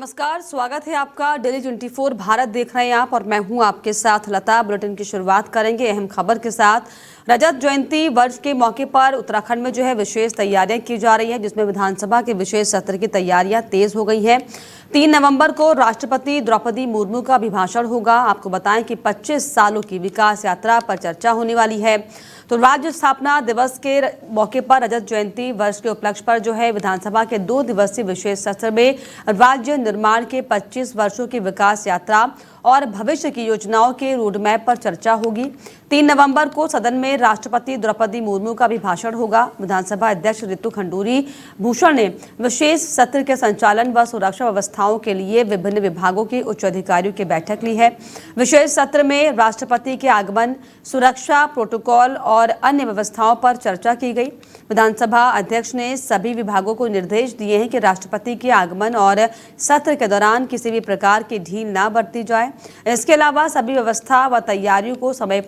नमस्कार, स्वागत है आपका। डेली 24 भारत देख रहे हैं आप और मैं हूं आपके साथ लता। बुलेटिन की शुरुआत करेंगे अहम खबर के साथ। रजत जयंती वर्ष के मौके पर उत्तराखंड में विशेष तैयारियां की जा रही है, जिसमें विधानसभा के विशेष सत्र की तैयारियां तेज हो गई हैं। 3 नवंबर को राष्ट्रपति द्रौपदी मुर्मू का अभिभाषण होगा। आपको बताएं कि 25 सालों की विकास यात्रा पर चर्चा होने वाली है। तो राज्य स्थापना दिवस के मौके पर रजत जयंती वर्ष के उपलक्ष्य पर विधानसभा के 2 दिवसीय विशेष सत्र में राज्य निर्माण के 25 वर्षों की विकास यात्रा और भविष्य की योजनाओं के रोडमैप पर चर्चा होगी। 3 नवंबर को सदन में राष्ट्रपति द्रौपदी मुर्मू का अभिभाषण होगा। विधानसभा अध्यक्ष रितु खंडूरी भूषण ने विशेष सत्र के संचालन व सुरक्षा व्यवस्थाओं के लिए विभिन्न विभागों के उच्च अधिकारियों की बैठक ली है। विशेष सत्र में राष्ट्रपति के आगमन, सुरक्षा प्रोटोकॉल और अन्य व्यवस्थाओं पर चर्चा की गई। विधानसभा अध्यक्ष ने सभी विभागों को निर्देश दिए हैं कि राष्ट्रपति के आगमन और सत्र के दौरान किसी भी प्रकार की ढील न बरती जाए। इसके अलावा सभी व्यवस्था व तैयारियों को समय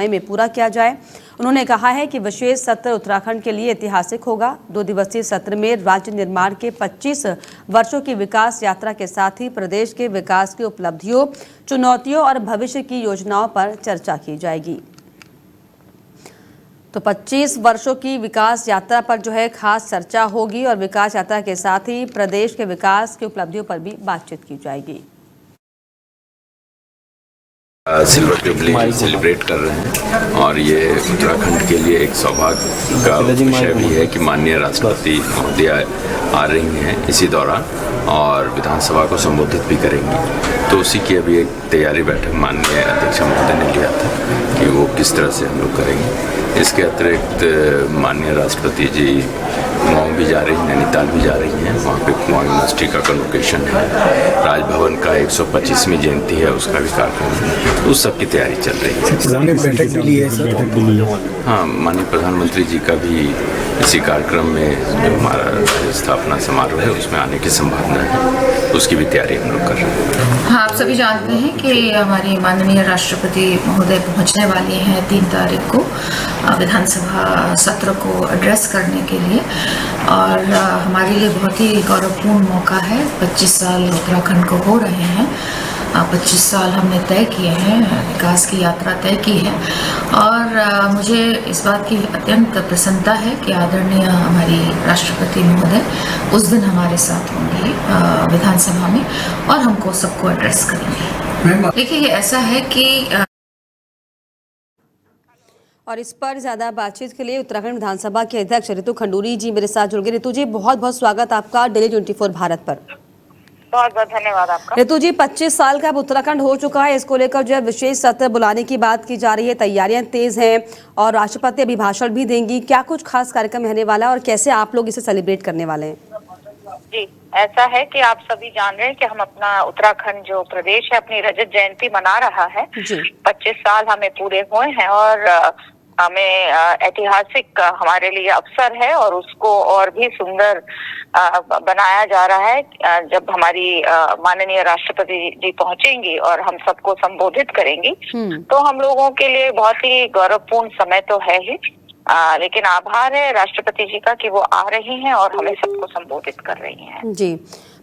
में पूरा किया जाए। उन्होंने कहा है कि विशेष सत्र उत्तराखंड के लिए ऐतिहासिक होगा। 2 दिवसीय सत्र में राज्य निर्माण के 25 वर्षों की विकास यात्रा के साथ ही प्रदेश के विकास की उपलब्धियों, चुनौतियों और भविष्य की योजनाओं पर चर्चा की जाएगी। तो 25 वर्षों की विकास यात्रा पर खास चर्चा होगी और विकास यात्रा के साथ ही प्रदेश के विकास की उपलब्धियों पर भी बातचीत की जाएगी। सिल्वर जुबली सेलिब्रेट कर रहे हैं और ये उत्तराखंड के लिए एक सौभाग्य का विषय भी है कि माननीय राष्ट्रपति महोदय आ रही हैं इसी दौरान और विधानसभा को संबोधित भी करेंगी। तो उसी की अभी एक तैयारी बैठक माननीय अध्यक्ष महोदय ने लिया था कि वो किस तरह से हम लोग करेंगे। इसके अतिरिक्त माननीय राष्ट्रपति जी कुमाऊँ भी जा रही हैं, नैनीताल भी जा रही हैं। वहाँ पे कुमाऊँ यूनिवर्सिटी का कन्वोकेशन है, राजभवन का 125वीं जयंती है, उसका भी कार्यक्रम है। उस सब की तैयारी चल रही है। हाँ, माननीय प्रधानमंत्री जी का भी इसी कार्यक्रम में जो हमारा स्थापना समारोह है उसमें आने की संभावना है, उसकी भी तैयारी हम लोग कर रहे हैं। हाँ, आप सभी जानते हैं कि हमारे माननीय राष्ट्रपति महोदय पहुंचने वाले हैं 3 तारीख को विधानसभा सत्र को एड्रेस करने के लिए और हमारे लिए बहुत ही गौरवपूर्ण मौका है। 25 साल उत्तराखंड को हो रहे हैं। 25 साल हमने तय किए हैं, विकास की यात्रा तय की है और मुझे इस बात की अत्यंत प्रसन्नता है कि आदरणीय हमारी राष्ट्रपति महोदय उस दिन हमारे साथ होंगे विधानसभा में और हमको सबको एड्रेस करेंगे। देखिए, ये ऐसा है कि और इस पर ज्यादा बातचीत के लिए उत्तराखंड विधानसभा के अध्यक्ष रितु खंडूरी जी मेरे साथ जुड़ गए। रितु जी, बहुत बहुत स्वागत आपका डेली 24 भारत पर। बहुत बहुत धन्यवाद आपका। रितु जी, 25 साल का अब उत्तराखंड हो चुका है, इसको लेकर विशेष सत्र बुलाने की बात की जा रही है, तैयारियां तेज हैं और राष्ट्रपति अभिभाषण भी देंगी। क्या कुछ खास कार्यक्रम रहने वाला है और कैसे आप लोग इसे सेलिब्रेट करने वाले हैं? जी, ऐसा है कि आप सभी जान रहे हैं कि हम अपना उत्तराखंड जो प्रदेश है अपनी रजत जयंती मना रहा है। 25 साल हमें पूरे हुए हैं और हमें ऐतिहासिक हमारे लिए अवसर है और उसको और भी सुंदर बनाया जा रहा है जब हमारी माननीय राष्ट्रपति जी पहुंचेंगी और हम सबको संबोधित करेंगी। तो हम लोगों के लिए बहुत ही गौरवपूर्ण समय तो है ही, लेकिन आभार है राष्ट्रपति जी का कि वो आ रही हैं और हमें सबको संबोधित कर रही हैं। जी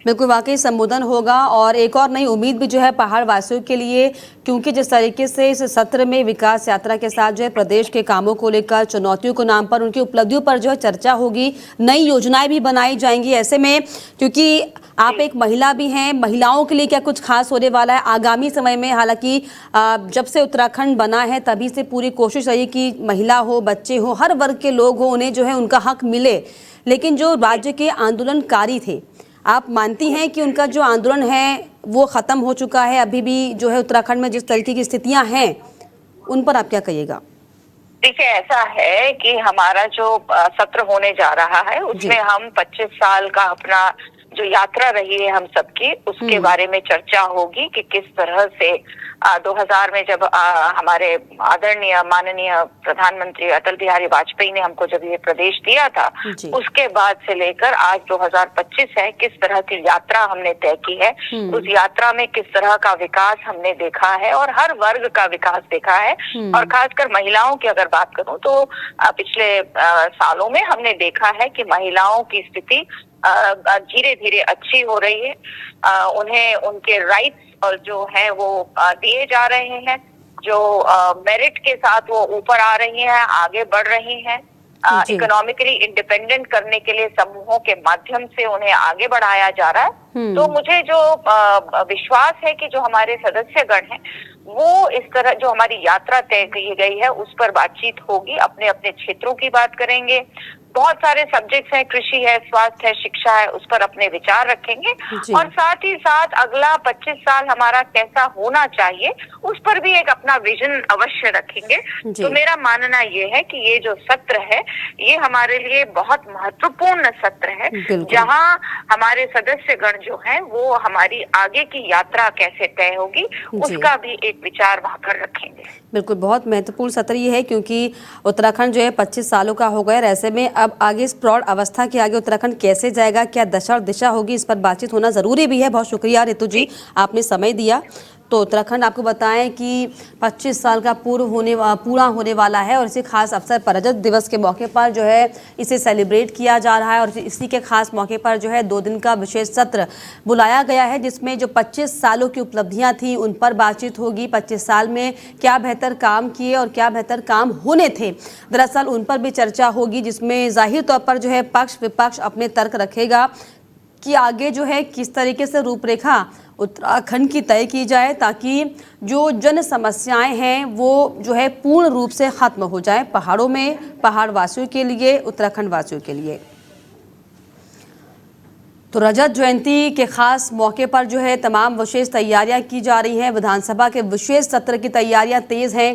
बिल्कुल, वाकई संबोधन होगा और एक और नई उम्मीद भी पहाड़ वासियों के लिए, क्योंकि जिस तरीके से इस सत्र में विकास यात्रा के साथ प्रदेश के कामों को लेकर, चुनौतियों के नाम पर, उनकी उपलब्धियों पर चर्चा होगी, नई योजनाएं भी बनाई जाएंगी। ऐसे में क्योंकि आप एक महिला भी हैं, महिलाओं के लिए क्या कुछ खास होने वाला है आगामी समय में? हालांकि जब से उत्तराखंड बना है तभी से पूरी कोशिश रही कि महिला हो, बच्चे हो, हर वर्ग के लोग हो, उन्हें उनका हक मिले। लेकिन जो राज्य के आंदोलनकारी थे, आप मानती हैं कि उनका जो आंदोलन है वो खत्म हो चुका है? अभी भी उत्तराखंड में जिस तरीके की स्थितियां हैं उन पर आप क्या कहिएगा? देखिए, ऐसा है कि हमारा जो सत्र होने जा रहा है उसमें हम 25 साल का अपना जो यात्रा रही है हम सबकी, उसके बारे में चर्चा होगी कि किस तरह से 2000 में जब हमारे आदरणीय माननीय प्रधानमंत्री अटल बिहारी वाजपेयी ने हमको जब ये प्रदेश दिया था, उसके बाद से लेकर आज 2025 है, किस तरह की यात्रा हमने तय की है। उस यात्रा में किस तरह का विकास हमने देखा है और हर वर्ग का विकास देखा है। और खासकर महिलाओं की अगर बात करूं तो पिछले सालों में हमने देखा है कि महिलाओं की स्थिति धीरे धीरे अच्छी हो रही है। उन्हें उनके राइट्स और जो है वो दिए जा रहे हैं, जो मेरिट के साथ वो ऊपर आ रही हैं, आगे बढ़ रही हैं। इकोनॉमिकली इंडिपेंडेंट करने के लिए समूहों के माध्यम से उन्हें आगे बढ़ाया जा रहा है। तो मुझे जो विश्वास है कि जो हमारे सदस्यगण हैं वो इस तरह जो हमारी यात्रा तय की गई है उस पर बातचीत होगी, अपने अपने क्षेत्रों की बात करेंगे। बहुत सारे सब्जेक्ट्स हैं, कृषि है, स्वास्थ्य है, शिक्षा है, उस पर अपने विचार रखेंगे और साथ ही साथ अगला 25 साल हमारा कैसा होना चाहिए उस पर भी एक अपना विजन अवश्य रखेंगे। तो मेरा मानना ये है कि ये जो सत्र है ये हमारे लिए बहुत महत्वपूर्ण सत्र है, जहां हमारे सदस्यगण जो हैं वो हमारी आगे की यात्रा कैसे तय होगी उसका भी एक विचार वहां पर रखेंगे। बिल्कुल, बहुत महत्वपूर्ण सत्र ये है क्योंकि उत्तराखंड जो है 25 सालों का हो गया। ऐसे में अब आगे इस प्रौढ़ अवस्था के आगे उत्तराखंड कैसे जाएगा, क्या दशा और दिशा होगी, इस पर बातचीत होना जरूरी भी है। बहुत शुक्रिया रितु जी, आपने समय दिया। तो उत्तराखंड आपको बताएं कि 25 साल का पूरा होने वाला है और इसी खास अवसर पर रजत दिवस के मौके पर जो है इसे सेलिब्रेट किया जा रहा है और इसी के खास मौके पर जो है 2 दिन का विशेष सत्र बुलाया गया है, जिसमें जो 25 सालों की उपलब्धियां थी उन पर बातचीत होगी। 25 साल में क्या बेहतर काम किए और क्या बेहतर काम होने थे, दरअसल उन पर भी चर्चा होगी, जिसमें जाहिर तौर पर जो है पक्ष विपक्ष अपने तर्क रखेगा कि आगे जो है किस तरीके से रूपरेखा उत्तराखंड की तय की जाए ताकि जो जन समस्याएं हैं वो जो है पूर्ण रूप से खत्म हो जाए पहाड़ों में, पहाड़ वासियों के लिए, उत्तराखंड वासियों के लिए। तो रजत जयंती के खास मौके पर जो है तमाम विशेष तैयारियां की जा रही हैं। विधानसभा के विशेष सत्र की तैयारियां तेज हैं।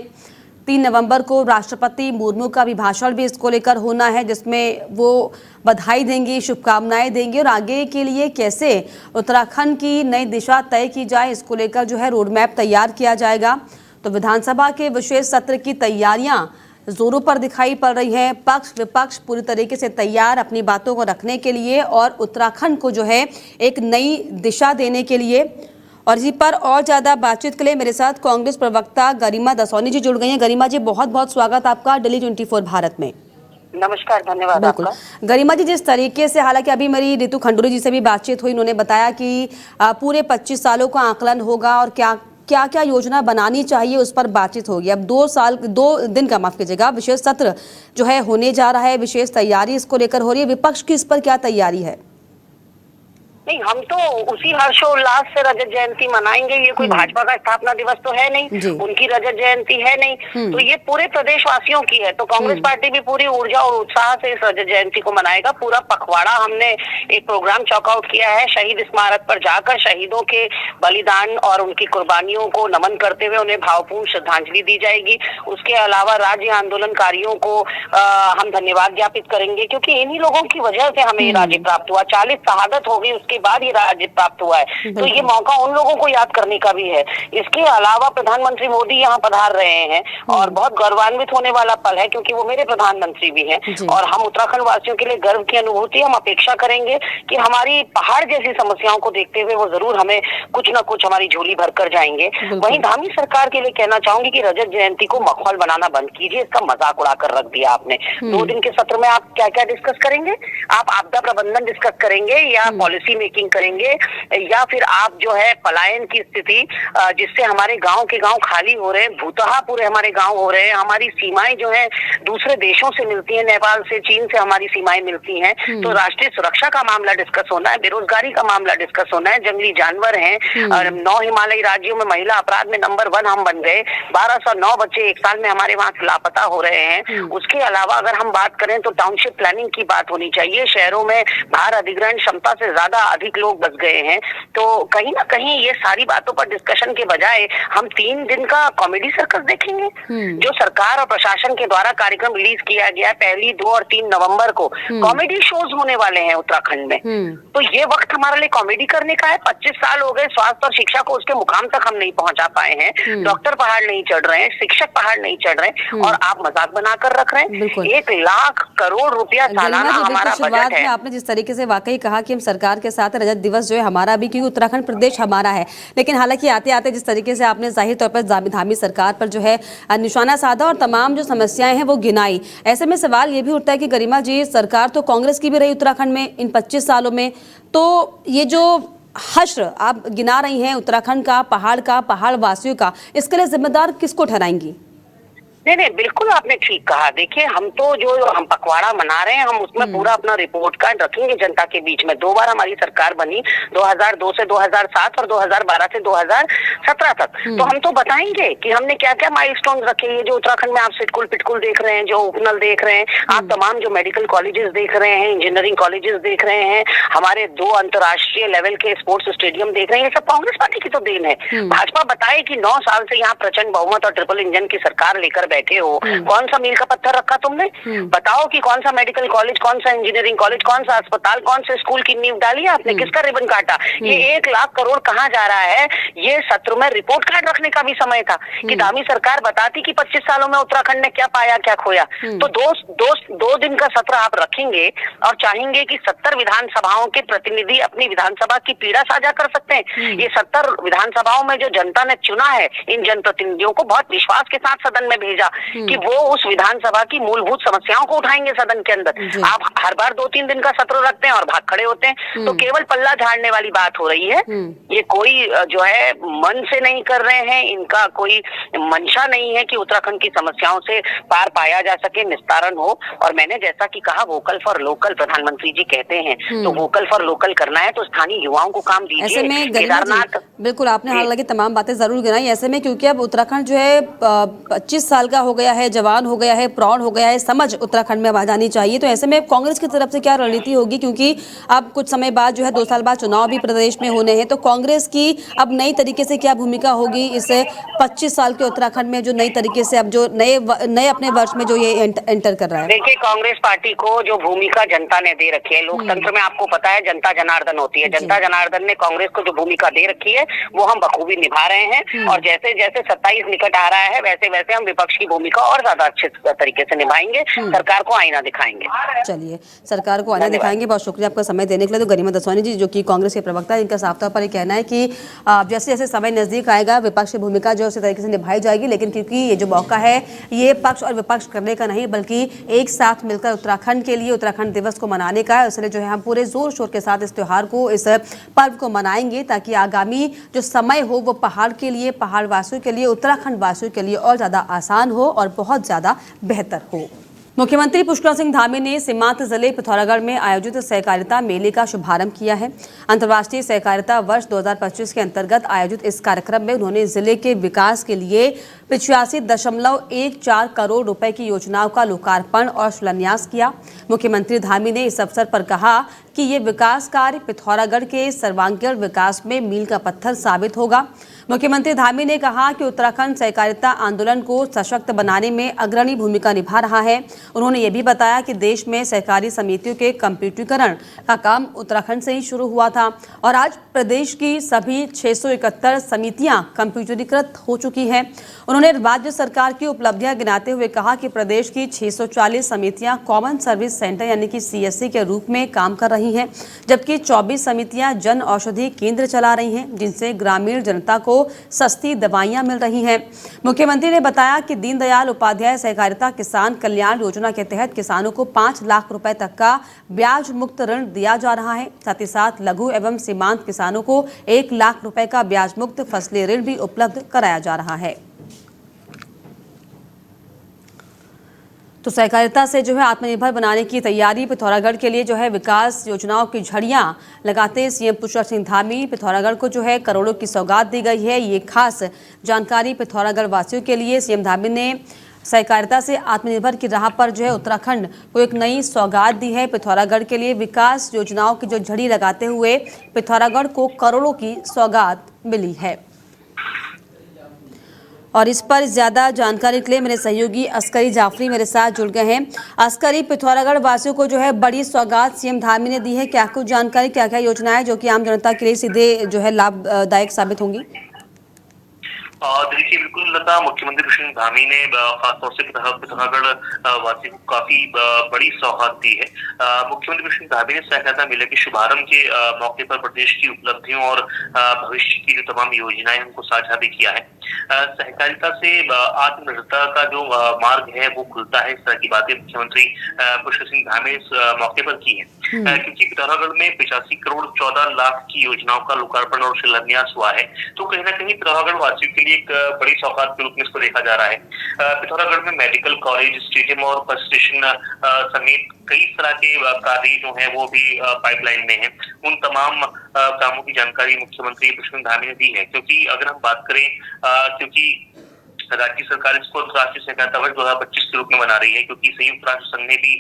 3 नवंबर को राष्ट्रपति मुर्मू का अभिभाषण भी इसको लेकर होना है, जिसमें वो बधाई देंगी, शुभकामनाएं देंगी और आगे के लिए कैसे उत्तराखंड की नई दिशा तय की जाए इसको लेकर जो है रोड मैप तैयार किया जाएगा। तो विधानसभा के विशेष सत्र की तैयारियां जोरों पर दिखाई पड़ रही हैं। पक्ष विपक्ष पूरी तरीके से तैयार अपनी बातों को रखने के लिए और उत्तराखंड को जो है एक नई दिशा देने के लिए। और इसी पर और ज़्यादा बातचीत के लिए मेरे साथ कांग्रेस प्रवक्ता गरिमा दसौनी जी जुड़ गई हैं। गरिमा जी, बहुत बहुत स्वागत आपका दिल्ली 24 भारत में। नमस्कार, धन्यवाद आपका। गरिमा जी, जिस तरीके से हालांकि अभी मेरी रितु खंडूरी जी से भी बातचीत हुई, उन्होंने बताया कि पूरे 25 सालों का आकलन होगा और क्या क्या योजना बनानी चाहिए उस पर बातचीत होगी। अब 2 दिन का माफ कीजिएगा विशेष सत्र जो है होने जा रहा है, विशेष तैयारी इसको लेकर हो रही है। विपक्ष की इस पर क्या तैयारी है? नहीं, हम तो उसी हर्षोल्लास से रजत जयंती मनाएंगे। ये कोई भाजपा का स्थापना दिवस तो है नहीं, उनकी रजत जयंती है नहीं, तो ये पूरे प्रदेशवासियों की है। तो कांग्रेस पार्टी भी पूरी ऊर्जा और उत्साह से इस रजत जयंती को मनाएगा। पूरा पखवाड़ा हमने एक प्रोग्राम चॉकआउट किया है। शहीद स्मारक पर जाकर शहीदों के बलिदान और उनकी कुर्बानियों को नमन करते हुए उन्हें भावपूर्ण श्रद्धांजलि दी जाएगी। उसके अलावा राज्य आंदोलनकारियों को हम धन्यवाद ज्ञापित करेंगे, क्योंकि इन्हीं लोगों की वजह से हमें ये राज्य प्राप्त हुआ। 40 शहादत हो गई, उसके बाद ये राज्य प्राप्त हुआ है। तो ये मौका उन लोगों को याद करने का भी है। इसके अलावा प्रधानमंत्री मोदी यहाँ पधार रहे हैं और बहुत गौरवान्वित होने वाला पल है, क्योंकि वो मेरे प्रधानमंत्री भी हैं और हम उत्तराखंड वासियों के लिए गर्व की अनुभूति हम अपेक्षा करेंगे कि हमारी पहाड़ जैसी समस्याओं को देखते हुए वो जरूर हमें कुछ न कुछ हमारी झोली भर कर जाएंगे। वहीं धामी सरकार के लिए कहना चाहूंगी कि रजत जयंती को मखौल बनाना बंद कीजिए, इसका मजाक उड़ाकर रख दिया आपने। 2 दिन के सत्र में आप क्या क्या डिस्कस करेंगे? आप आपदा प्रबंधन डिस्कस करेंगे या पॉलिसी मेकिंग करेंगे, या फिर आप जो है पलायन की स्थिति जिससे हमारे गांव के गांव खाली हो रहे हैं, भूतहा पूरे हमारे गांव हो रहे हैं, हमारी सीमाएं जो है दूसरे देशों से मिलती हैं, नेपाल से, चीन से हमारी सीमाएं मिलती हैं। तो राष्ट्रीय सुरक्षा का मामला डिस्कस होना है, बेरोजगारी का मामला डिस्कस होना है, जंगली जानवर हैं और 9 हिमालयी राज्यों में महिला अपराध में नंबर 1 हम बन गए। 1209 बच्चे 1 साल में हमारे वहाँ लापता हो रहे हैं। उसके अलावा अगर हम बात करें तो टाउनशिप प्लानिंग की बात होनी चाहिए। शहरों में भार अधिग्रहण क्षमता से ज्यादा अधिक लोग बस गए हैं। तो कहीं ना कहीं ये सारी बातों पर डिस्कशन के बजाय हम 3 दिन का कॉमेडी सर्कस देखेंगे, जो सरकार और प्रशासन के द्वारा कार्यक्रम रिलीज किया गया है। 1, 2 और 3 नवंबर को कॉमेडी शोज होने वाले हैं उत्तराखंड में। तो ये वक्त हमारे लिए कॉमेडी करने का है। 25 साल हो गए, स्वास्थ्य और शिक्षा को उसके मुकाम तक हम नहीं पहुंचा पाए हैं। डॉक्टर पहाड़ नहीं चढ़ रहे हैं, शिक्षक पहाड़ नहीं चढ़ रहे हैं और आप मजाक बनाकर रख रहे हैं। 1 लाख करोड़ रुपया सालाना हमारा बजट है। आपने जिस तरीके से वाकई कहा कि हम सरकार के साथ साथ रजत दिवस जो है हमारा भी, क्योंकि उत्तराखंड प्रदेश हमारा है। लेकिन हालांकि आते आते जिस तरीके से आपने जाहिर तौर पर धामी सरकार पर जो है निशाना साधा और तमाम जो समस्याएं हैं वो गिनाई, ऐसे में सवाल ये भी उठता है कि गरिमा जी, सरकार तो कांग्रेस की भी रही उत्तराखंड में इन 25 सालों में, तो ये जो हश्र आप गिना रही हैं उत्तराखंड का, पहाड़ वासियों का, इसके लिए जिम्मेदार किसको ठहराएंगी? नहीं, बिल्कुल आपने ठीक कहा। देखिए, हम तो जो हम पखवाड़ा मना रहे हैं, हम उसमें पूरा अपना रिपोर्ट कार्ड रखेंगे जनता के बीच में। 2 बार हमारी सरकार बनी, 2002 से 2007 और 2012 से 2017 तक। तो हम तो बताएंगे कि हमने क्या क्या माइलस्टोन रखे। ये जो उत्तराखंड में आप सिटकुल पिटकुल देख रहे हैं, जो उपनल देख रहे हैं, आप तमाम जो मेडिकल कॉलेजेस देख रहे हैं, इंजीनियरिंग कॉलेजेस देख रहे हैं, हमारे 2 अंतर्राष्ट्रीय लेवल के स्पोर्ट्स स्टेडियम देख रहे हैं, ये सब कांग्रेस पार्टी की तो देन है। भाजपा बताए कि 9 साल से यहाँ प्रचंड बहुमत और ट्रिपल इंजन की सरकार लेकर बैठे हो, कौन सा मील का पत्थर रखा तुमने? बताओ कि कौन सा मेडिकल कॉलेज, कौन सा इंजीनियरिंग कॉलेज, कौन सा अस्पताल, कौन से स्कूल की नींव डाली आपने, किसका रिबन काटा? ये 1 लाख करोड़ कहाँ जा रहा है? ये सत्र में रिपोर्ट कार्ड रखने का भी समय था कि दामी सरकार बताती कि 25 सालों में उत्तराखंड ने क्या पाया, क्या खोया। तो 2 दिन का सत्र आप रखेंगे और चाहेंगे कि 70 विधानसभाओं के प्रतिनिधि अपनी विधानसभा की पीड़ा साझा कर सकते हैं। ये 70 विधानसभाओं में जो जनता ने चुना है, इन जनप्रतिनिधियों को बहुत विश्वास के साथ सदन में भेजा कि वो उस विधानसभा की मूलभूत समस्याओं को उठाएंगे सदन के अंदर। आप हर बार 2-3 दिन का सत्र रखते हैं और भाग खड़े होते हैं, तो केवल पल्ला झाड़ने वाली बात हो रही है। ये कोई जो है मन से नहीं कर रहे हैं, इनका कोई मंशा नहीं है कि उत्तराखंड की समस्याओं से पार पाया जा सके, निस्तारण हो। और मैंने जैसा कि कहा, वोकल फॉर लोकल प्रधानमंत्री जी कहते हैं, तो वोकल फॉर लोकल करना है तो स्थानीय युवाओं को काम दीजिए। ऐसे में केदारनाथ, बिल्कुल आपने हालांकि तमाम बातें जरूर गिनाई, ऐसे में क्योंकि अब उत्तराखंड जो है 25 साल का हो गया है, जवान हो गया है, प्रौढ़ हो गया है, समझ उत्तराखंड में आ जानी चाहिए। तो ऐसे में कांग्रेस की तरफ से क्या रणनीति होगी, क्योंकि अब कुछ समय बाद जो है 2 साल बाद चुनाव भी प्रदेश में होने हैं, तो कांग्रेस की अब नई तरीके से क्या भूमिका होगी इस 25 साल के उत्तराखंड में, जो नई तरीके से अब जो नए अपने वर्ष में जो ये एंटर कर रहा है? देखिए, कांग्रेस पार्टी को जो भूमिका जनता ने दे रखी है, लोकतंत्र में आपको पता है जनता जनार्दन होती है, जनता जनार्दन ने कांग्रेस को जो भूमिका दे रखी है वो हम बखूबी निभा रहे हैं। और जैसे जैसे 27 निकट आ रहा है, वैसे वैसे हम विपक्ष की भूमिका और ज्यादा अच्छे तरीके से निभाएंगे, सरकार को आईना दिखाएंगे। चलिए, सरकार को आईना दिखाएंगे। बहुत शुक्रिया आपका समय देने के लिए। तो गरिमा दसवानी जी, जो कि कांग्रेस के प्रवक्ता है, इनका साफ तौर पर ये कहना है कि जैसे जैसे समय नजदीक आएगा, विपक्ष की भूमिका जो उसी तरीके से निभाई जाएगी। लेकिन क्योंकि ये जो मौका है, ये पक्ष और विपक्ष करने का नहीं, बल्कि एक साथ मिलकर उत्तराखंड के लिए, उत्तराखंड दिवस को मनाने का है। इसलिए जो है हम पूरे जोर शोर के साथ इस त्योहार को, इस पर्व को मनाएंगे, ताकि आगामी जो समय हो वो पहाड़ के लिए, पहाड़ वासियों के लिए, उत्तराखंड वासियों के लिए और ज़्यादा आसान हो और बहुत ज़्यादा बेहतर हो। मुख्यमंत्री पुष्कर सिंह धामी ने सीमांत जिले पिथौरागढ़ में आयोजित सहकारिता मेले का शुभारंभ किया है। अंतर्राष्ट्रीय सहकारिता वर्ष 2025 के अंतर्गत आयोजित इस कार्यक्रम में उन्होंने जिले के विकास के लिए 85.14 करोड़ रुपए की योजनाओं का लोकार्पण और शिलान्यास किया। मुख्यमंत्री धामी ने इस अवसर पर कहा कि ये विकास कार्य पिथौरागढ़ के सर्वांगीण विकास में मील का पत्थर साबित होगा। मुख्यमंत्री धामी ने कहा कि उत्तराखंड सहकारिता आंदोलन को सशक्त बनाने में अग्रणी भूमिका निभा रहा है। उन्होंने ये भी बताया कि देश में सहकारी समितियों के कंप्यूटरीकरण का काम उत्तराखंड से ही शुरू हुआ था और आज प्रदेश की सभी 671 समितियां कंप्यूटरीकृत हो चुकी हैं। उन्होंने राज्य सरकार की उपलब्धियां गिनाते हुए कहा कि प्रदेश की 640 समितियां कॉमन सर्विस सेंटर यानी कि CSC के रूप में काम कर रही हैं, जबकि 24 समितियां जन औषधि केंद्र चला रही हैं, जिनसे ग्रामीण जनता को सस्ती दवाइयां मिल रही हैं। मुख्यमंत्री ने बताया कि दीनदयाल उपाध्याय सहकारिता किसान कल्याण योजना के तहत किसानों को 5 लाख रुपए तक का ब्याज मुक्त ऋण दिया जा रहा है। साथ ही साथ लघु एवं सीमांत किसानों को 1 लाख रुपए का ब्याज मुक्त फसली ऋण भी उपलब्ध कराया जा रहा है। तो सहकारिता से जो है आत्मनिर्भर बनाने की तैयारी, पिथौरागढ़ के लिए जो है विकास योजनाओं की झड़ियां लगाते सीएम पुष्कर सिंह धामी, पिथौरागढ़ को जो है करोड़ों की सौगात दी गई है। ये खास जानकारी पिथौरागढ़ वासियों के लिए। सीएम धामी ने सहकारिता से आत्मनिर्भर की राह पर जो है उत्तराखंड को एक नई सौगात दी है। पिथौरागढ़ के लिए विकास योजनाओं की जो झड़ी लगाते हुए पिथौरागढ़ को करोड़ों की सौगात मिली है। और इस पर ज्यादा जानकारी के लिए मेरे सहयोगी अस्करी जाफरी मेरे साथ जुड़ गए हैं। अस्करी, पिथौरागढ़ वासियों को जो है बड़ी सौगात सीएम धामी ने दी है, क्या कुछ जानकारी, क्या क्या योजनाएं जो कि आम जनता के लिए सीधे जो है लाभदायक साबित होंगी? देखिए बिल्कुल लता, मुख्यमंत्री कृष्ण धामी ने खासतौर से पिथौरागढ़ वासी को काफी बड़ी सौगात दी है। मुख्यमंत्री कृष्ण धामी ने सहकारिता मेले के शुभारंभ के मौके पर प्रदेश की उपलब्धियों और भविष्य की जो तमाम योजनाएं उनको साझा भी किया है। सहकारिता से आत्मनिर्भरता का जो मार्ग है वो खुलता है, इस तरह की बातें मुख्यमंत्री पुष्कर सिंह धामी ने इस मौके पर की है। क्योंकि पिथौरागढ़ में 85 करोड़ 14 लाख की योजनाओं का लोकार्पण और शिलान्यास हुआ है, तो कहीं ना कहीं पिथौरागढ़ वासियों के लिए एक बड़ी सौगात के रूप में इसको देखा जा रहा है। पिथौरागढ़ में मेडिकल कॉलेज, स्टेडियम और बस स्टेशन समेत कई तरह के कार्य जो है वो भी पाइपलाइन में है। उन तमाम कामों की जानकारी मुख्यमंत्री पुष्कर धामी ने दी है। क्योंकि अगर हम बात करें, क्योंकि राज्य सरकार इसको अंतर्राष्ट्रीय सहकारिता वर्ष 2025 के रूप में मना रही है, क्योंकि संयुक्त राष्ट्र संघ ने भी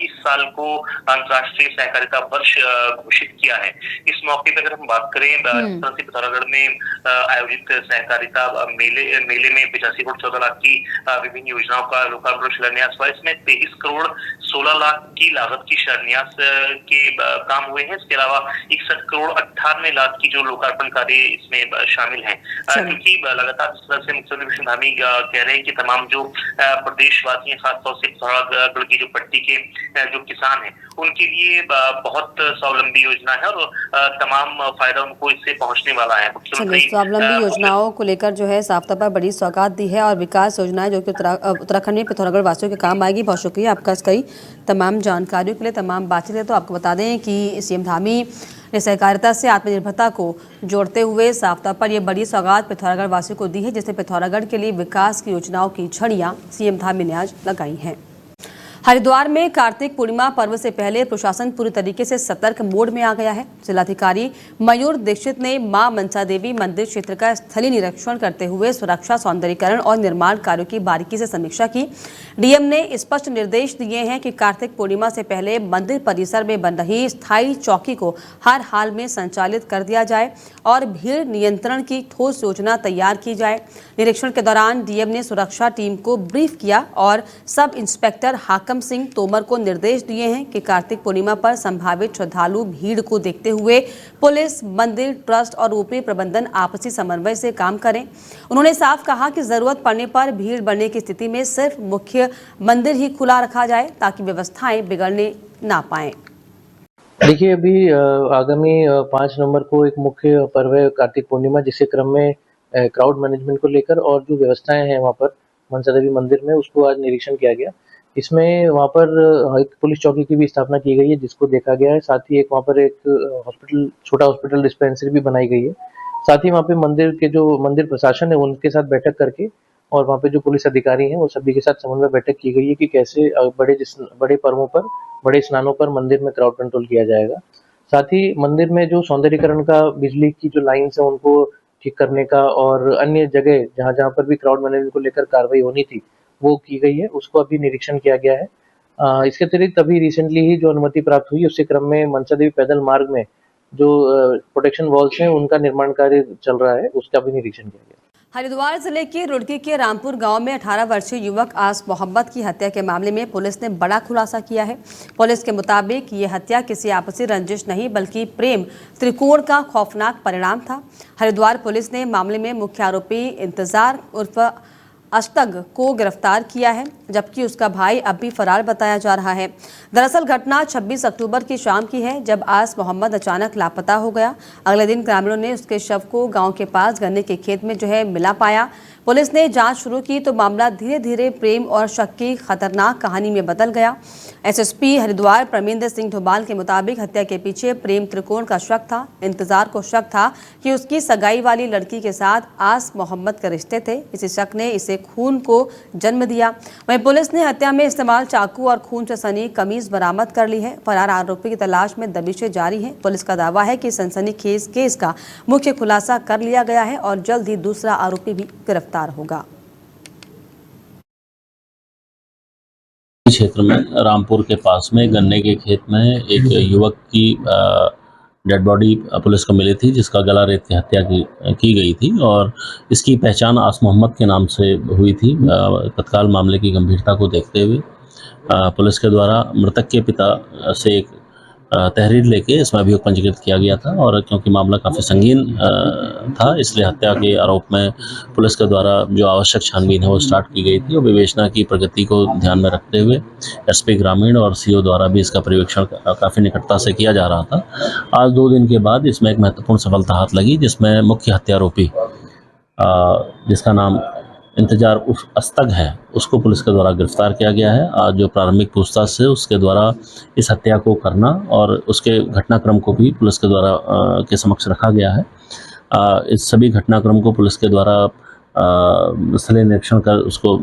इस साल को अंतर्राष्ट्रीय सहकारिता वर्ष घोषित किया है। इस मौके पर अगर हम बात करें, पिथौरागढ़ में आयोजित सहकारिता मेले में 85 करोड़ 14 लाख की विभिन्न योजनाओं का लोकार्पण शिलान्यास हुआ। इसमें 23 करोड़ 16 लाख की लागत की शिलान्यास के काम हुए हैं। इसके अलावा 61 करोड़ 98 लाख की जो लोकार्पण कार्य इसमें शामिल है। क्योंकि लगातार इस तरह से मुख्यमंत्री धामी कह रहे हैं कि तमाम जो प्रदेशवासी हैं, खासतौर से पिथौरागढ़ की जो पट्टी के जो किसान हैं, उनके लिए बहुत स्वावलंबी योजना है और तमाम फायदा उनको इससे पहुंचने वाला है। मुख्यमंत्री स्वावलंबी योजनाओं को लेकर जो है साफ तौर पर बड़ी सौगात दी है और विकास योजनाएं जो कि उत्तराखंड में पिथौरागढ़ वासियों के काम आएगी। बहुत शुक्रिया आपका कई तमाम जानकारियों के लिए, तमाम बातचीत है। तो आपको बता दें कि सीएम धामी ने सहकारिता से आत्मनिर्भरता को जोड़ते हुए साफ तौर पर यह बड़ी सौगात पिथौरागढ़ वासियों को दी है, जिससे पिथौरागढ़ के लिए विकास की योजनाओं की छड़ियां सीएम धामी ने आज लगाई हैं। हरिद्वार में कार्तिक पूर्णिमा पर्व से पहले प्रशासन पूरी तरीके से सतर्क मोड में आ गया है। जिलाधिकारी मयूर दीक्षित ने मां मनसा देवी मंदिर क्षेत्र का स्थलीय निरीक्षण करते हुए सुरक्षा, सौंदर्यीकरण और निर्माण कार्यों की बारीकी से समीक्षा की। डीएम ने स्पष्ट निर्देश दिए हैं कि कार्तिक पूर्णिमा से पहले मंदिर परिसर में बन रही स्थायी चौकी को हर हाल में संचालित कर दिया जाए और भीड़ नियंत्रण की ठोस योजना तैयार की जाए। निरीक्षण के दौरान डीएम ने सुरक्षा टीम को ब्रीफ किया और सब इंस्पेक्टर हाकम सिंह तोमर को निर्देश दिए हैं कि कार्तिक पूर्णिमा पर संभावित श्रद्धालु भीड़ को देखते हुए पुलिस, मंदिर ट्रस्ट और ऊपरी प्रबंधन आपसी समन्वय से काम करें। उन्होंने साफ कहा कि जरूरत पड़ने पर भीड़ बढ़ने की स्थिति में सिर्फ मुख्य मंदिर ही खुला रखा जाए ताकि व्यवस्थाएं बिगड़ने ना पाएं। देखिए, अभी आगामी 5 नवंबर को एक मुख्य पर्व है कार्तिक पूर्णिमा, जिसके क्रम में क्राउड मैनेजमेंट को लेकर और जो व्यवस्थाएं हैं वहाँ पर मनसा देवी मंदिर में, उसको आज निरीक्षण किया गया। इसमें वहाँ पर एक पुलिस चौकी की भी स्थापना की गई है, जिसको देखा गया है। साथ ही एक वहाँ पर एक हॉस्पिटल, छोटा हॉस्पिटल डिस्पेंसरी भी बनाई गई है। साथ ही वहाँ पे मंदिर के जो मंदिर प्रशासन है उनके साथ बैठक करके और वहाँ पे जो पुलिस अधिकारी हैं वो सभी के साथ समन्वय बैठक की गई है कि कैसे बड़े पर्वों पर, बड़े स्नानों पर मंदिर में क्राउड कंट्रोल किया जाएगा। साथ ही मंदिर में जो सौंदर्यीकरण का, बिजली की जो लाइन्स है उनको ठीक करने का और अन्य जगह जहाँ जहाँ पर भी क्राउड मैनेजमेंट को लेकर कार्रवाई होनी थी वो की गई है, उसको अभी निरीक्षण किया गया है। इसके अतिरिक्त अभी रिसेंटली ही जो अनुमति प्राप्त हुई, उसके क्रम में मनसा देवी पैदल मार्ग में जो प्रोटेक्शन वॉल्स हैं उनका निर्माण कार्य चल रहा है, उसका भी निरीक्षण किया गया। हरिद्वार जिले के रुड़की के रामपुर गांव में 18 वर्षीय युवक आस मोहम्मद की हत्या के मामले में पुलिस ने बड़ा खुलासा किया है। पुलिस के मुताबिक ये हत्या किसी आपसी रंजिश नहीं बल्कि प्रेम त्रिकोण का खौफनाक परिणाम था। हरिद्वार पुलिस ने मामले में मुख्य आरोपी इंतजार उर्फ अश्तग को गिरफ्तार किया है, जबकि उसका भाई अब भी फरार बताया जा रहा है। दरअसल घटना 26 अक्टूबर की शाम की है, जब आस मोहम्मद अचानक लापता हो गया। अगले दिन ग्रामीणों ने उसके शव को गांव के पास गन्ने के खेत में मिला पाया। पुलिस ने जांच शुरू की तो मामला धीरे धीरे प्रेम और शक की खतरनाक कहानी में बदल गया। एसएसपी हरिद्वार परमिंदर सिंह ढोबाल के मुताबिक हत्या के पीछे प्रेम त्रिकोण का शक था। इंतजार को शक था कि उसकी सगाई वाली लड़की के साथ आस मोहम्मद के रिश्ते थे। इसी शक ने इसे खून को जन्म दिया। वहीं पुलिस ने हत्या में इस्तेमाल चाकू और खून से सनी कमीज बरामद कर ली है। फरार आरोपी की तलाश में दबिशें जारी हैं। पुलिस का दावा है कि सनसनीखेज केस का मुख्य खुलासा कर लिया गया है और जल्द ही दूसरा आरोपी भी गिरफ्तार होगा। क्षेत्र में रामपुर के पास में गन्ने के खेत में एक युवक की डेड बॉडी पुलिस को मिली थी, जिसका गला रेत के हत्या की गई थी और इसकी पहचान आस मोहम्मद के नाम से हुई थी। तत्काल मामले की गंभीरता को देखते हुए पुलिस के द्वारा मृतक के पिता से एक तहरीर लेके इसमें अभियोग पंजीकृत किया गया था और क्योंकि मामला काफ़ी संगीन था इसलिए हत्या के आरोप में पुलिस के द्वारा जो आवश्यक छानबीन है वो स्टार्ट की गई थी और विवेचना की प्रगति को ध्यान में रखते हुए एसपी ग्रामीण और सीओ द्वारा भी इसका पर्यवेक्षण काफ़ी निकटता से किया जा रहा था। आज 2 दिन के बाद इसमें एक महत्वपूर्ण सफलता हाथ लगी जिसमें मुख्य हत्यारोपी जिसका नाम इंतजार उस अस्तग है उसको पुलिस के द्वारा गिरफ्तार किया गया है। आज जो प्रारंभिक पूछताछ से उसके द्वारा इस हत्या को करना और उसके घटनाक्रम को भी पुलिस के द्वारा के समक्ष रखा गया है। इस सभी घटनाक्रम को पुलिस के द्वारा स्थलीय निरीक्षण कर उसको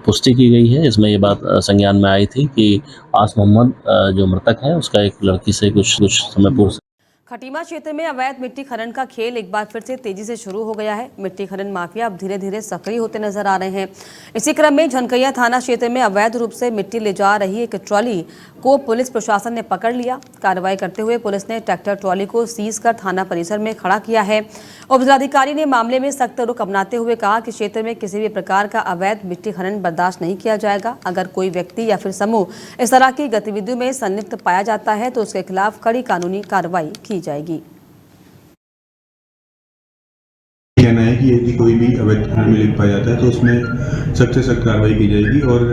पुष्टि की गई है। इसमें ये बात संज्ञान में आई थी कि आस मोहम्मद जो मृतक है उसका एक लड़की से कुछ समय पूर्व खटीमा क्षेत्र में अवैध मिट्टी खनन का खेल एक बार फिर से तेजी से शुरू हो गया है। मिट्टी खनन माफिया अब धीरे धीरे सक्रिय होते नजर आ रहे हैं। इसी क्रम में झनकैया थाना क्षेत्र में अवैध रूप से मिट्टी ले जा रही एक ट्रॉली को पुलिस प्रशासन ने पकड़ लिया। कार्रवाई करते हुए पुलिस ने ट्रैक्टर ट्रॉली को सीज कर थाना परिसर में खड़ा किया है। उपजिलाधिकारी ने मामले में सख्त रुख अपनाते हुए कहा कि क्षेत्र में किसी भी प्रकार का अवैध मिट्टी खनन बर्दाश्त नहीं किया जाएगा। अगर कोई व्यक्ति या फिर समूह इस तरह की गतिविधियों में संलिप्त पाया जाता है तो उसके खिलाफ कड़ी कानूनी कार्रवाई की जाएगी। कहना है कि यदि कोई भी अवैध खनन में लिप्त पाया जाता है तो उसमें सख्त से सख्त कार्रवाई की जाएगी और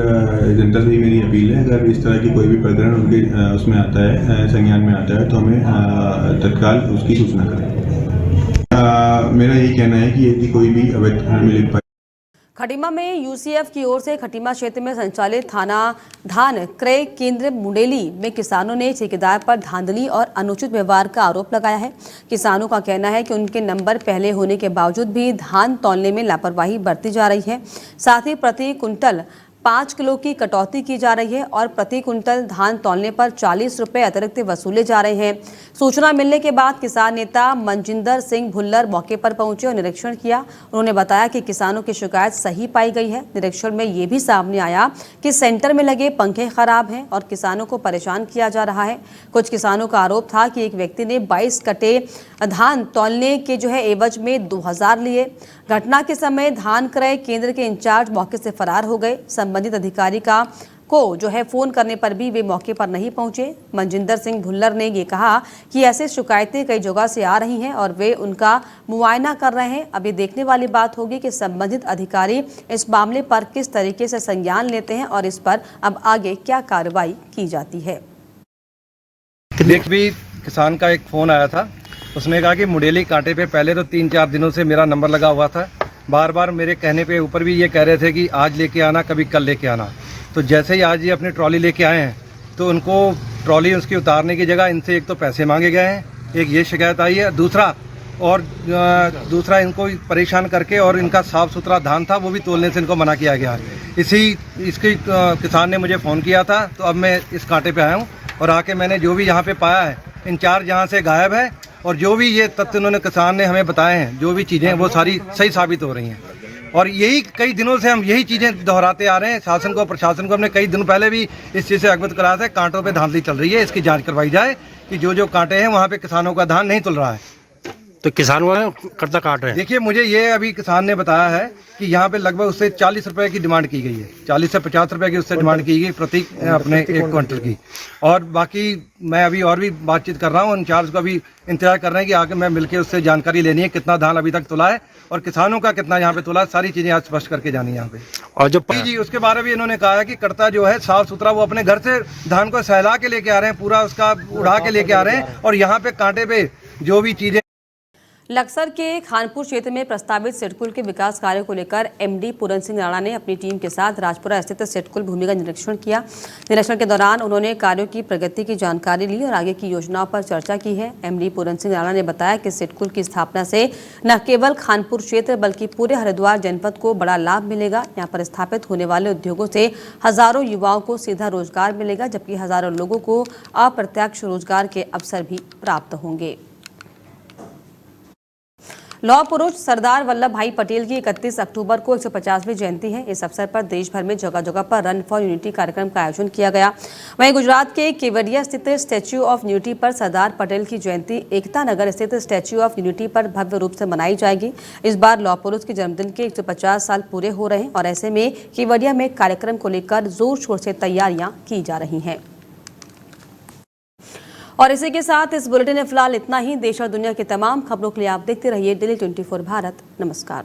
जनता से मेरी अपील है अगर इस तरह की कोई भी प्रकरण उनके उसमें आता है संज्ञान में आता है तो हमें तत्काल उसकी सूचना करें। मेरा यही कहना है कि यदि कोई भी अवैध खनन में लिप्त खटीमा में यूसीएफ की ओर से खटीमा क्षेत्र में संचालित थाना धान क्रय केंद्र मुंडेली में किसानों ने ठेकेदार पर धांधली और अनुचित व्यवहार का आरोप लगाया है। किसानों का कहना है कि उनके नंबर पहले होने के बावजूद भी धान तौलने में लापरवाही बरती जा रही है। साथ ही प्रति कुंटल 5 किलो की कटौती की जा रही है और प्रति कुंटल धान तौलने पर 40 रुपए अतिरिक्त वसूले जा रहे हैं। सूचना मिलने के बाद किसान नेता मनजिंदर सिंह भुल्लर मौके पर पहुंचे और निरीक्षण किया। उन्होंने बताया कि किसानों की शिकायत सही पाई गई है। निरीक्षण में ये भी सामने आया कि सेंटर में लगे पंखे खराब हैं और किसानों को परेशान किया जा रहा है। कुछ किसानों का आरोप था कि एक व्यक्ति ने 22 कट्टे धान तौलने के एवज में 2000 लिए। घटना के समय धान क्रय केंद्र के इंचार्ज मौके से फरार हो गए। संबंधित अधिकारी को फोन करने पर भी वे मौके पर नहीं पहुंचे। मनजिंदर सिंह भुल्लर ने ये कहा कि ऐसे शिकायतें कई जगह से आ रही हैं और वे उनका मुआयना कर रहे हैं। अब ये देखने वाली बात होगी कि संबंधित अधिकारी इस मामले पर किस तरीके से संज्ञान लेते हैं और इस पर अब आगे क्या कार्रवाई की जाती है। एक भी किसान का एक फोन आया था, उसने कहा कि मुंडेली कांटे पे पहले तो 3-4 दिनों से मेरा नंबर लगा हुआ था। बार बार मेरे कहने पे ऊपर भी ये कह रहे थे कि आज लेके आना, कभी कल लेके आना। तो जैसे ही आज ये अपनी ट्रॉली लेके आए हैं तो उनको ट्रॉली उसकी उतारने की जगह इनसे एक तो पैसे मांगे गए हैं, एक ये शिकायत आई है। दूसरा इनको परेशान करके और इनका साफ़ सुथरा धान था वो भी तोलने से इनको मना किया गया है। इसके किसान ने मुझे फ़ोन किया था तो अब मैं इस कांटे पे आया हूँ और आके मैंने जो भी यहाँ पे पाया है, इंचार्ज यहाँ से गायब है और जो भी ये तथ्य उन्होंने किसान ने हमें बताए हैं, जो भी चीज़ें वो सारी सही साबित हो रही हैं। और यही कई दिनों से हम यही चीज़ें दोहराते आ रहे हैं। शासन को, प्रशासन को हमने कई दिन पहले भी इस चीज़ से अवगत कराया था। कांटों पे धांधली चल रही है, इसकी जांच करवाई जाए कि जो कांटे हैं वहाँ पे किसानों का धान नहीं तुल रहा है। तो किसानों करता काट रहे हैं। देखिए, मुझे ये अभी किसान ने बताया है कि यहाँ पे लगभग उससे 40 रुपए की डिमांड की गई है। 40 से 50 रुपए की उससे डिमांड की गई प्रति अपने 1 क्विंटल की। और बाकी मैं अभी और भी बातचीत कर रहा हूँ, इंचार्ज को अभी इंतजार कर रहे हैं कि आगे मैं मिलकर उससे जानकारी लेनी है कितना धान अभी तक तुला है और किसानों का कितना यहाँ पे तुला है। सारी चीजें आज स्पष्ट करके जानी है यहाँ पे। और जो जी उसके बारे में इन्होंने कहा है कि कर्ता जो है साफ सुथरा वो अपने घर से धान को सहला के लेके आ रहे हैं, पूरा उसका उड़ा के लेके आ रहे हैं और यहाँ पे कांटे पे जो भी चीजें। लक्सर के खानपुर क्षेत्र में प्रस्तावित सिडकुल के विकास कार्य को लेकर एमडी पूरन सिंह राणा ने अपनी टीम के साथ राजपुरा स्थित सिडकुल भूमि का निरीक्षण किया। निरीक्षण के दौरान उन्होंने कार्यों की प्रगति की जानकारी ली और आगे की योजनाओं पर चर्चा की है। एमडी पूरन सिंह राणा ने बताया कि सिडकुल की स्थापना से न केवल खानपुर क्षेत्र बल्कि पूरे हरिद्वार जनपद को बड़ा लाभ मिलेगा। यहाँ पर स्थापित होने वाले उद्योगों से हजारों युवाओं को सीधा रोजगार मिलेगा, जबकि हजारों लोगों को अप्रत्यक्ष रोजगार के अवसर भी प्राप्त होंगे। लौह पुरुष सरदार वल्लभ भाई पटेल की 31 अक्टूबर को 150वीं जयंती है। इस अवसर पर देश भर में जगह जगह पर रन फॉर यूनिटी कार्यक्रम का आयोजन किया गया। वहीं गुजरात के केवडिया स्थित स्टैच्यू ऑफ यूनिटी पर सरदार पटेल की जयंती एकता नगर स्थित स्टैच्यू ऑफ यूनिटी पर भव्य रूप से मनाई जाएगी। इस बार लौह पुरुष के जन्मदिन के 150 साल पूरे हो रहे हैं और ऐसे में केवडिया में कार्यक्रम को लेकर जोर शोर से तैयारियां की जा रही हैं। और इसी के साथ इस बुलेटिन में फिलहाल इतना ही। देश और दुनिया की तमाम खबरों के लिए आप देखते रहिए डेली 24 भारत। नमस्कार।